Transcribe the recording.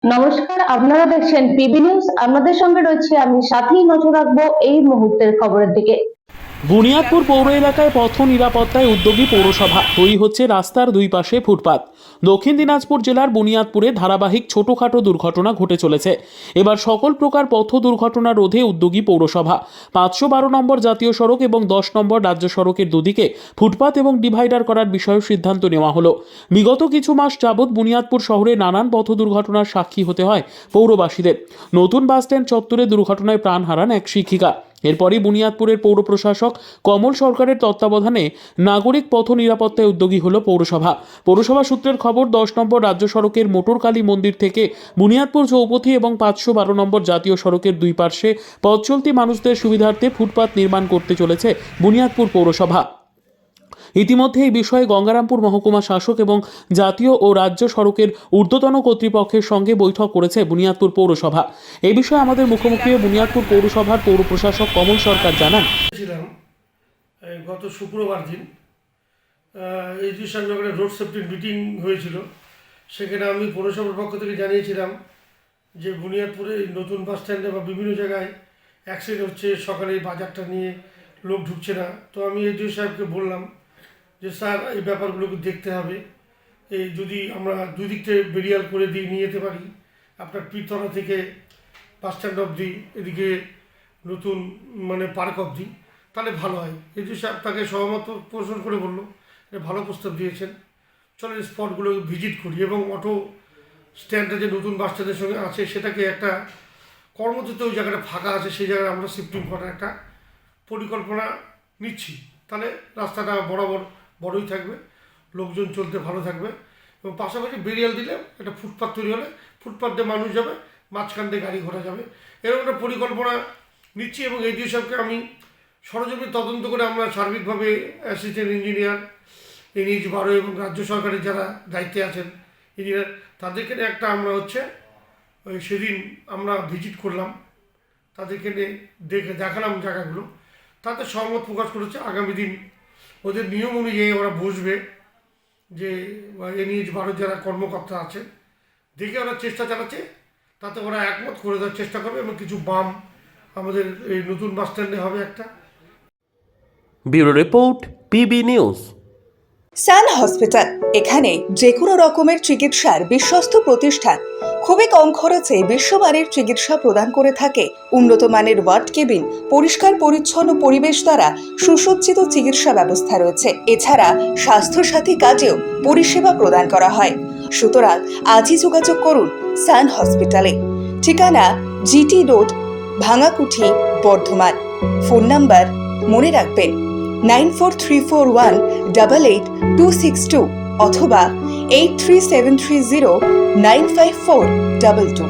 নমস্কার, আপনারা দেখছেন পিবি নিউজ। আপনাদের সঙ্গে রয়েছে আমি, সাথেই নজর রাখবো এই মুহূর্তের খবরের দিকে। বুনিয়াদপুর পৌর এলাকায় পথ নিরাপত্তায় উদ্যোগী পৌরসভা। তৈরি হচ্ছে রাস্তার দুই পাশে ফুটপাত। দক্ষিণ দিনাজপুর জেলার বুনিয়াদপুরে ধারাবাহিক ছোটখাটো দুর্ঘটনা ঘটে চলেছে। এবার সকল প্রকার পথ দুর্ঘটনা রোধে উদ্যোগী পৌরসভা 512 নম্বর জাতীয় সড়ক এবং 10 নম্বর রাজ্য সড়কের দুদিকে ফুটপাত এবং ডিভাইডার করার বিষয়ে সিদ্ধান্ত নেওয়া হলো। বিগত কিছু মাস যাবৎ বুনিয়াদপুর শহরে নানান পথ দুর্ঘটনার সাক্ষী হতে হয় পৌরবাসীদের। নতুন বাসস্ট্যান্ড চত্বরে দুর্ঘটনায় প্রাণ হারান এক শিক্ষিকা। এরপরই বুনিয়াদপুরের পৌর প্রশাসক কমল সরকারের তত্ত্বাবধানে নাগরিক পথ নিরাপত্তায় উদ্যোগী হল পৌরসভা। পৌরসভা সূত্রের খবর, 10 নম্বর রাজ্য সড়কের মোটরকালী মন্দির থেকে বুনিয়াদপুর চৌপথি এবং 512 নম্বর জাতীয় সড়কের দুই পার্শ্বে পথ চলতি মানুষদের সুবিধার্থে ফুটপাত নির্মাণ করতে চলেছে বুনিয়াদপুর পৌরসভা। ইতিমধ্যে এই বিষয়ে গঙ্গারামপুর মহকুমা শাসক এবং জাতীয় ও রাজ্য সড়কের ঊর্ধ্বতন কর্তৃপক্ষের সঙ্গে বৈঠক করেছে বুনিয়াদপুর পৌরসভা। এই বিষয়ে আমাদের মুখোমুখি বুনিয়াদপুর পৌরসভার পৌর প্রশাসক কমল সরকার জানান, গত শুক্রবার দিন এইচডি সাহেবের রোড সেফটি মিটিং হয়েছিল। সেখানে আমি পৌরসভার পক্ষ থেকে জানিয়েছিলাম যে বুনিয়াদপুরে নতুন বাস স্ট্যান্ডে বা বিভিন্ন জায়গায় অ্যাক্সিডেন্ট হচ্ছে, সকালে বাজারটা নিয়ে লোক ঢুকছে না। তো আমি এইচডি সাহেবকে বললাম যে স্যার, এই ব্যাপারগুলোকে দেখতে হবে। এই যদি আমরা দুই দিক থেকে বেরিয়াল করে দিয়ে নিয়ে যেতে পারি, আপনার পীরতলা থেকে বাস স্ট্যান্ড অবধি, এদিকে নতুন পার্ক অবধি, তাহলে ভালো হয়। এইচডি সাহেব তাকে সহমত পোষণ করে বললো, এটা ভালো প্রস্তাব দিয়েছেন, চলেন স্পটগুলো ভিজিট করি এবং অটো স্ট্যান্ডটা যে নতুন বাস স্ট্যান্ডের সঙ্গে আছে সেটাকে একটা কর্মসূচিতে ওই জায়গাটা ফাঁকা আছে, সেই জায়গায় আমরা শিফটিং করার একটা পরিকল্পনা নিচ্ছি। তাহলে রাস্তাটা বড়ই থাকবে, লোকজন চলতে ভালো থাকবে এবং পাশাপাশি বেরিয়াল দিলে একটা ফুটপাথ তৈরি হলে ফুটপাথ দিয়ে মানুষ যাবে, মাঝখান দিয়ে গাড়ি ঘোড়া যাবে, এরকম একটা পরিকল্পনা নিচ্ছি। এবং এই সবকে আমি সরজমিনে তদন্ত করে আমরা সার্বিকভাবে অ্যাসিস্ট্যান্ট ইঞ্জিনিয়ার NH 12 এবং রাজ্য সরকারের যারা দায়িত্বে আছেন ইঞ্জিনিয়ার, তাদেরকে নিয়ে একটা আমরা সেদিন আমরা ভিজিট করলাম, তাদেরকে নিয়ে দেখালাম জায়গাগুলো, তাতে সহমত প্রকাশ করেছে। আগামী দিন ওদের নিয়ম অনুযায়ী ওরা বসবে, যে NH 12 যারা কর্মকর্তা আছেন দেখে ওরা চেষ্টা চালাচ্ছে, তাতে ওরা একমত করে দেওয়ার চেষ্টা করবে এবং কিছু বাম আমাদের এই নতুন বাস স্ট্যান্ডে হবে একটা। Bureau report, PB news. Sun Hospital, এখানে যে কোনো রকমের চিকিৎসার বিশ্বস্ত প্রতিষ্ঠান। খুবই কম খরচে বিশ্বমানের চিকিৎসা প্রদান করে থাকে। উন্নত মানের ওয়ার্ড কেবিন, পরিষ্কার পরিচ্ছন্ন পরিবেশ দ্বারা সুসজ্জিত চিকিৎসা ব্যবস্থা রয়েছে। এছাড়া স্বাস্থ্যসাথী কাজেও পরিষেবা প্রদান করা হয়। সুতরাং আজই যোগাযোগ করুন সান হসপিটালে। ঠিকানা GT road, Bhangakuthi, Bardhaman. Phone number মনে রাখবেন 9434188262 অথবা 83730954222।